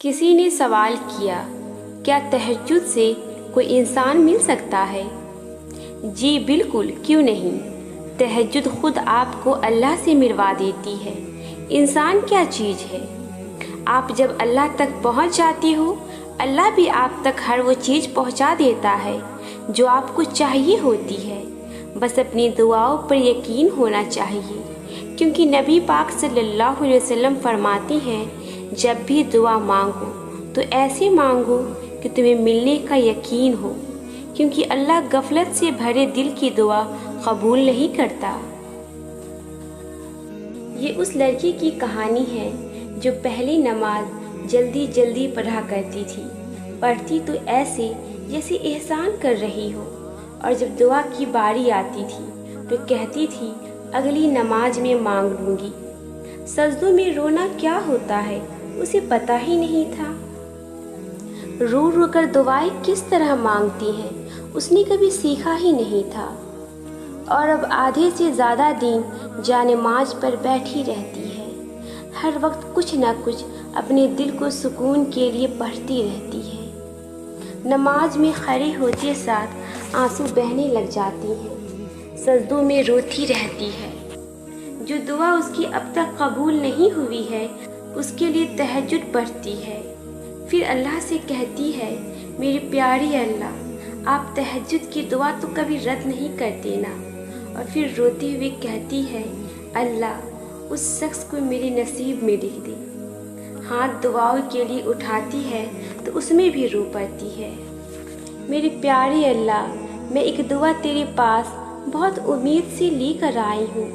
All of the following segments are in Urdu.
کسی نے سوال کیا، کیا تہجد سے کوئی انسان مل سکتا ہے؟ جی بالکل، کیوں نہیں۔ تہجد خود آپ کو اللہ سے ملوا دیتی ہے۔ انسان کیا چیز ہے؟ آپ جب اللہ تک پہنچ جاتی ہو، اللہ بھی آپ تک ہر وہ چیز پہنچا دیتا ہے جو آپ کو چاہیے ہوتی ہے۔ بس اپنی دعاؤں پر یقین ہونا چاہیے، کیونکہ نبی پاک صلی اللہ علیہ وسلم فرماتے ہیں، جب بھی دعا مانگو تو ایسے مانگو کہ تمہیں ملنے کا یقین ہو، کیونکہ اللہ غفلت سے بھرے دل کی دعا قبول نہیں کرتا۔ یہ اس لڑکی کی کہانی ہے جو پہلی نماز جلدی جلدی پڑھا کرتی تھی، پڑھتی تو ایسے جیسے احسان کر رہی ہو، اور جب دعا کی باری آتی تھی تو کہتی تھی اگلی نماز میں مانگ لوں گی۔ سجدوں میں رونا کیا ہوتا ہے اسے پتہ ہی نہیں تھا۔ رو رو کر دعائیں کس طرح مانگتی ہیں اس نے کبھی سیکھا ہی نہیں تھا، اور اب آدھے سے زیادہ دن جانماز پر بیٹھی رہتی ہے، ہر وقت کچھ نہ کچھ اپنے دل کو سکون کے لیے پڑھتی رہتی ہے۔ نماز میں کھڑے ہوتے ساتھ آنسو بہنے لگ جاتی ہیں، سجدوں میں روتی رہتی ہے۔ جو دعا اس کی اب تک قبول نہیں ہوئی ہے اس کے لیے تہجد پڑھتی ہے، پھر اللہ سے کہتی ہے، میرے پیارے اللہ، آپ تہجد کی دعا تو کبھی رد نہیں کرتے نا، اور پھر روتے ہوئے کہتی ہے، اللہ اس شخص کو میرے نصیب میں لکھ دے۔ ہاتھ دعاؤں کے لیے اٹھاتی ہے تو اس میں بھی رو پڑتی ہے۔ میرے پیارے اللہ، میں ایک دعا تیرے پاس بہت امید سے لے کر آئی ہوں۔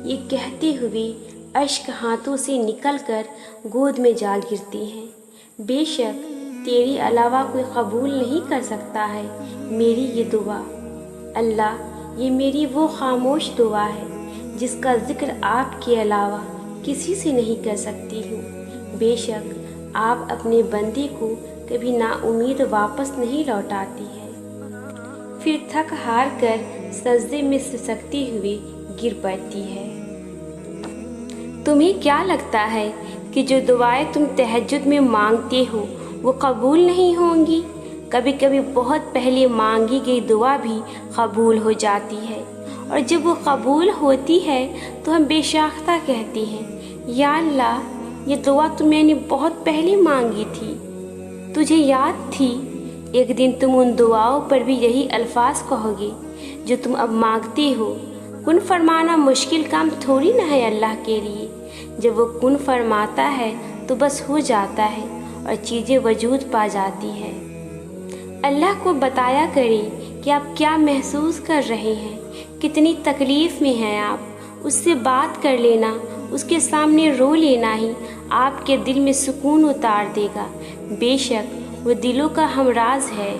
یہ کہتے ہوئے اشک ہاتھوں سے نکل کر گود میں جا گرتی ہیں۔ بے شک تیرے علاوہ کوئی قبول نہیں کر سکتا ہے میری یہ دعا۔ اللہ، یہ میری وہ خاموش دعا ہے جس کا ذکر آپ کے علاوہ کسی سے نہیں کر سکتی ہوں۔ بے شک آپ اپنے بندے کو کبھی نا امید واپس نہیں لوٹاتی ہے۔ پھر تھک ہار کر سجدے میں سسکتی ہوئی گر پڑتی ہے۔ تمہیں کیا لگتا ہے کہ جو دعائیں تم تہجد میں مانگتے ہو وہ قبول نہیں ہوں گی؟ کبھی کبھی بہت پہلے مانگی گئی دعا بھی قبول ہو جاتی ہے، اور جب وہ قبول ہوتی ہے تو ہم بے ساختہ کہتے ہیں، یا اللہ، یہ دعا تو میں نے بہت پہلے مانگی تھی۔ تجھے یاد تھی ایک دن تم ان دعاؤں پر بھی یہی الفاظ کہو گے جو تم اب مانگتے ہو۔ کن فرمانا مشکل کام تھوڑی نہ ہے اللہ کے لیے۔ جب وہ کن فرماتا ہے تو بس ہو جاتا ہے اور چیزیں وجود پا جاتی ہیں۔ اللہ کو بتایا کریں کہ آپ کیا محسوس کر رہے ہیں، کتنی تکلیف میں ہیں آپ۔ اس سے بات کر لینا، اس کے سامنے رو لینا ہی آپ کے دل میں سکون اتار دے گا۔ بے شک وہ دلوں کا ہمراز ہے۔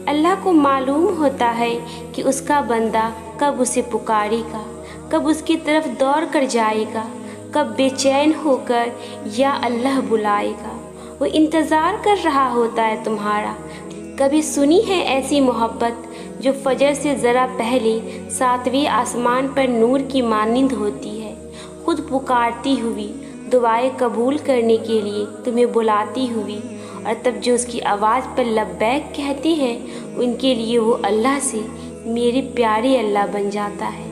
اللہ کو معلوم ہوتا ہے کہ اس کا بندہ کب اسے پکارے گا، کب اس کی طرف دوڑ کر جائے گا، کب بے چین ہو کر یا اللہ بلائے گا۔ وہ انتظار کر رہا ہوتا ہے تمہارا۔ کبھی سنی ہے ایسی محبت جو فجر سے ذرا پہلے ساتویں آسمان پر نور کی مانند ہوتی ہے، خود پکارتی ہوئی، دعائیں قبول کرنے کے لیے تمہیں بلاتی ہوئی، اور تب جو اس کی آواز پر لبیک کہتے ہیں ان کے لیے وہ اللہ سے میرے پیارے اللہ بن جاتا ہے۔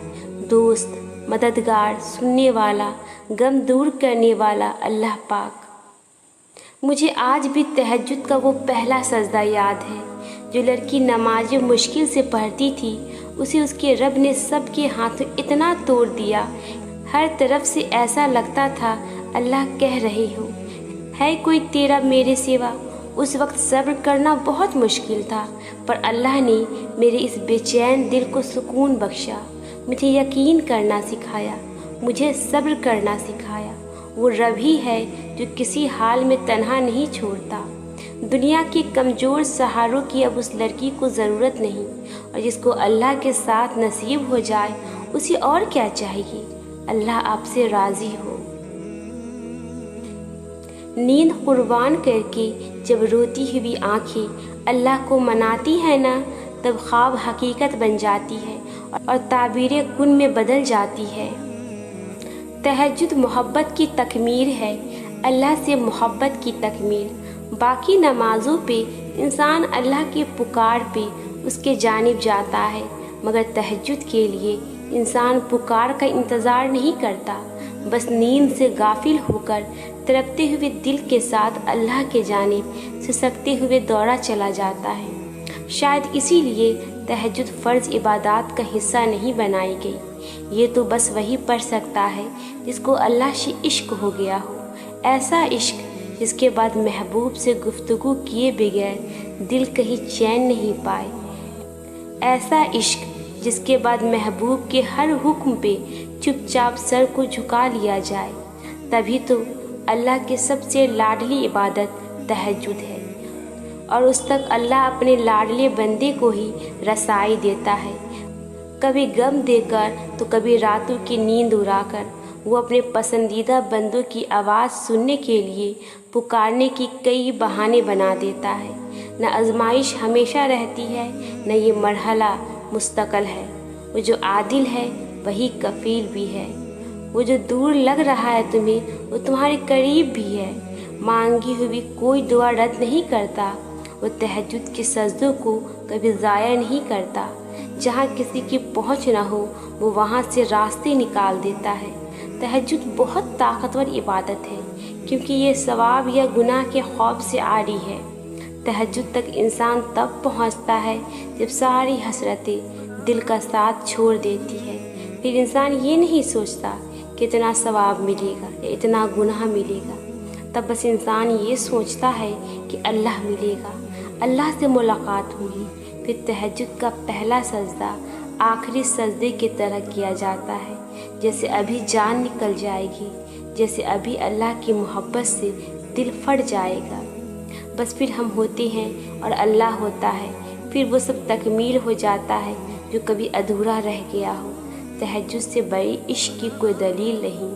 دوست، مددگار، سننے والا، غم دور کرنے والا اللہ پاک۔ مجھے آج بھی تہجد کا وہ پہلا سجدہ یاد ہے جو لڑکی نماز مشکل سے پڑھتی تھی، اسے اس کے رب نے سب کے ہاتھوں اتنا توڑ دیا، ہر طرف سے ایسا لگتا تھا اللہ کہہ رہے ہو، ہے کوئی تیرا میرے سوا؟ اس وقت صبر کرنا بہت مشکل تھا، پر اللہ نے میرے اس بے چین دل کو سکون بخشا، مجھے یقین کرنا سکھایا، مجھے صبر کرنا سکھایا۔ وہ رب ہی ہے جو کسی حال میں تنہا نہیں چھوڑتا۔ دنیا کے کمزور سہاروں کی اب اس لڑکی کو ضرورت نہیں، اور جس کو اللہ کے ساتھ نصیب ہو جائے اسے اور کیا چاہیے؟ اللہ آپ سے راضی ہو۔ نیند قربان کر کے جب روتی ہوئی آنکھیں اللہ کو مناتی ہیں نا، تب خواب حقیقت بن جاتی ہے اور تعبیر کن میں بدل جاتی ہے۔ تہجد محبت کی تکمیل ہے۔ اللہ سے محبت کی تکمیل۔ باقی نمازوں پہ انسان اللہ کی پکار پہ اس کے جانب جاتا ہے، مگر تہجد کے لیے انسان پکار کا انتظار نہیں کرتا، بس نیند سے غافل ہو کر تڑپتے ہوئے دل کے ساتھ اللہ کے جانب سسکتے ہوئے دوڑا چلا جاتا ہے۔ شاید اسی لیے تہجد فرض عبادات کا حصہ نہیں بنائی گئی۔ یہ تو بس وہی پڑھ سکتا ہے جس کو اللہ سے عشق ہو گیا ہو، ایسا عشق جس کے بعد محبوب سے گفتگو کیے بغیر دل کہیں چین نہیں پائے، ایسا عشق جس کے بعد محبوب کے ہر حکم پہ چپ چاپ سر کو جھکا لیا جائے۔ تبھی تو اللہ کے سب سے لاڈلی عبادت تہجد ہے، اور اس تک اللہ اپنے لاڈلے بندے کو ہی رسائی دیتا ہے، کبھی غم دے کر تو کبھی راتوں کی نیند اڑا کر۔ وہ اپنے پسندیدہ بندوں کی آواز سننے کے لیے پکارنے کی کئی بہانے بنا دیتا ہے۔ نہ آزمائش ہمیشہ رہتی ہے، نہ یہ مرحلہ مستقل ہے۔ وہ جو عادل ہے وہی کفیل بھی ہے۔ وہ جو دور لگ رہا ہے تمہیں، وہ تمہارے قریب بھی ہے۔ مانگی ہوئی کوئی دعا رد نہیں کرتا۔ وہ تہجد کے سجدوں کو کبھی ضائع نہیں کرتا۔ جہاں کسی کی پہنچ نہ ہو وہ وہاں سے راستے نکال دیتا ہے۔ تہجد بہت طاقتور عبادت ہے، کیونکہ یہ ثواب یا گناہ کے خوف سے عاری ہے۔ تہجد تک انسان تب پہنچتا ہے جب ساری حسرتیں دل کا ساتھ چھوڑ دیتی ہے۔ پھر انسان یہ نہیں سوچتا کہ اتنا ثواب ملے گا یا اتنا گناہ ملے گا، تب بس انسان یہ سوچتا ہے کہ اللہ ملے گا، اللہ سے ملاقات ہوگی۔ پھر تہجد کا پہلا سجدہ آخری سجدے کی طرح کیا جاتا ہے، جیسے ابھی جان نکل جائے گی، جیسے ابھی اللہ کی محبت سے دل پھٹ جائے گا۔ بس پھر ہم ہوتے ہیں اور اللہ ہوتا ہے، پھر وہ سب تکمیل ہو جاتا ہے جو کبھی ادھورا رہ گیا ہو۔ تہجد سے بڑی عشق کی کوئی دلیل نہیں۔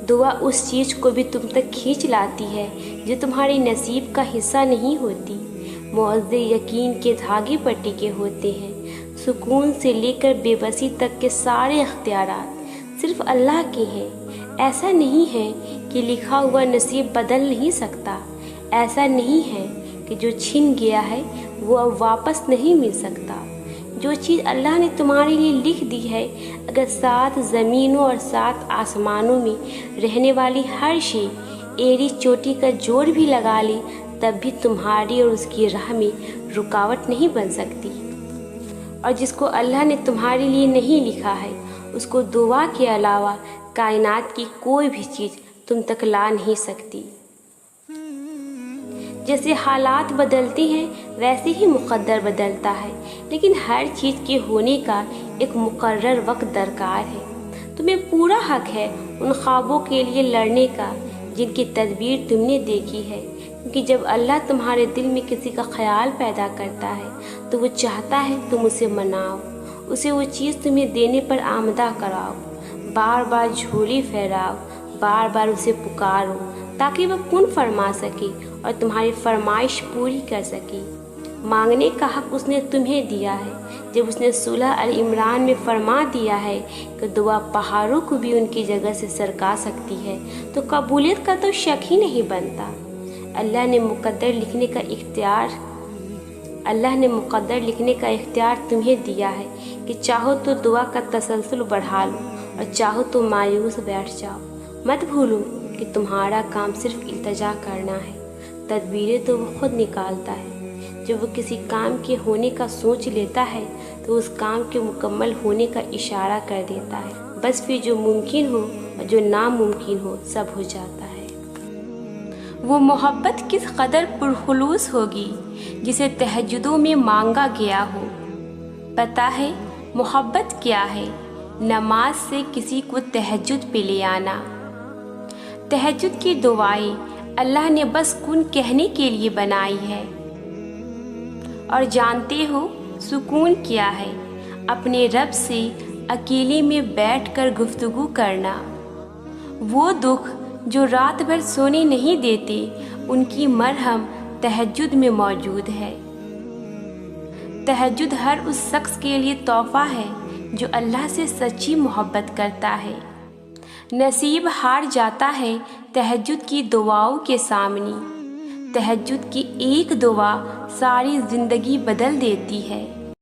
دعا اس چیز کو بھی تم تک کھینچ لاتی ہے جو تمہاری نصیب کا حصہ نہیں ہوتی۔ معزز یقین کے دھاگے پر ٹکے ہوتے ہیں۔ سکون سے لے کر بے بسی تک کے سارے اختیارات صرف اللہ کے ہیں۔ ایسا نہیں ہے کہ لکھا ہوا نصیب بدل نہیں سکتا، ایسا نہیں ہے کہ جو چھن گیا ہے وہ اب واپس نہیں مل سکتا۔ جو چیز اللہ نے تمہارے لیے لکھ دی ہے، اگر 7 زمینوں اور 7 آسمانوں میں رہنے والی ہر شے ایڑی چوٹی کا جوڑ بھی لگا لے، تب بھی تمہاری اور اس کی راہ میں رکاوٹ نہیں بن سکتی۔ اور جس کو اللہ نے تمہارے لیے نہیں لکھا ہے، اس کو دعا کے علاوہ کائنات کی کوئی بھی چیز تم تک لا نہیں سکتی۔ جیسے حالات بدلتے ہیں ویسے ہی مقدر بدلتا ہے، لیکن ہر چیز کے ہونے کا ایک مقرر وقت درکار ہے۔ تمہیں پورا حق ہے ان خوابوں کے لیے لڑنے کا جن کی تدبیر تم نے دیکھی ہے، کیونکہ جب اللہ تمہارے دل میں کسی کا خیال پیدا کرتا ہے تو وہ چاہتا ہے تم اسے مناؤ، اسے وہ چیز تمہیں دینے پر آمادہ کراؤ، بار بار جھولی پھیراؤ، بار بار اسے پکارو تاکہ وہ کن فرما سکے اور تمہاری فرمائش پوری کر سکے۔ مانگنے کا حق اس نے تمہیں دیا ہے۔ جب اس نے سورہ العمران میں فرما دیا ہے کہ دعا پہاڑوں کو بھی ان کی جگہ سے سرکا سکتی ہے، تو قبولیت کا تو شک ہی نہیں بنتا۔ اللہ نے مقدر لکھنے کا اختیار تمہیں دیا ہے کہ چاہو تو دعا کا تسلسل بڑھا لو اور چاہو تو مایوس بیٹھ جاؤ۔ مت بھولو کہ تمہارا کام صرف التجا کرنا ہے، تدبیریں تو وہ خود نکالتا ہے۔ جب وہ کسی کام کے ہونے کا سوچ لیتا ہے تو اس کام کے مکمل ہونے کا اشارہ کر دیتا ہے، بس پھر جو ممکن ہو اور جو ناممکن ہو سب ہو جاتا ہے۔ وہ محبت کس قدر پرخلوص ہوگی جسے تہجدوں میں مانگا گیا ہو۔ پتہ ہے محبت کیا ہے؟ نماز سے کسی کو تہجد پہ لے آنا۔ تہجد کی دعائیں اللہ نے بس کن کہنے کے لیے بنائی ہے۔ اور جانتے ہو سکون کیا ہے؟ اپنے رب سے اکیلے میں بیٹھ کر گفتگو کرنا۔ وہ دکھ جو رات بھر سونے نہیں دیتے، ان کی مرہم تہجد میں موجود ہے۔ تہجد ہر اس شخص کے لیے تحفہ ہے جو اللہ سے سچی محبت کرتا ہے۔ نصیب ہار جاتا ہے تہجد کی دعاؤں کے سامنے۔ تہجد کی ایک دعا ساری زندگی بدل دیتی ہے۔